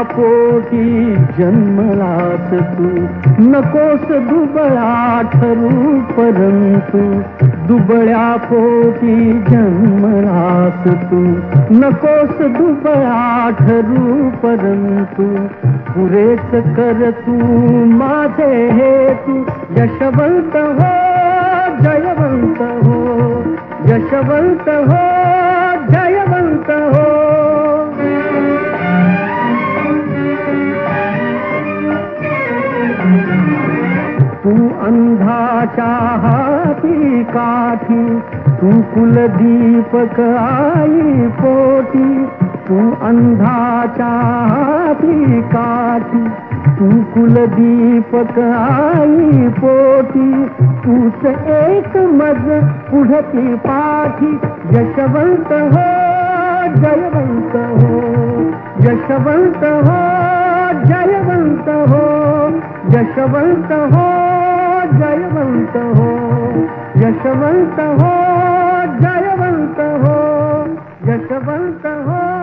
पोटी जन्मलास तू, नकोस दुबळा ठरू परंतु. दुबळ्या पोटी जन्मलास तू, नकोस दुबळा ठरू परंतु. पुरेच कर तू माझे हेतू, यशवंत हो जयवंत हो, यशवंत हो जयवंत हो. तू अंधाच्या हाती काठी, तू कुलदीपक आई पोटी. तू अंधाच्या हाती काठी, तू कुलदीपक आई पोटी. तूच एक मज पुढती पाठी, यशवंत हो जयवंत हो, यशवंत हो जयवंत हो, यशवंत हो जयवंत हो, यशवंत हो जयवंत हो, यशवंत हो.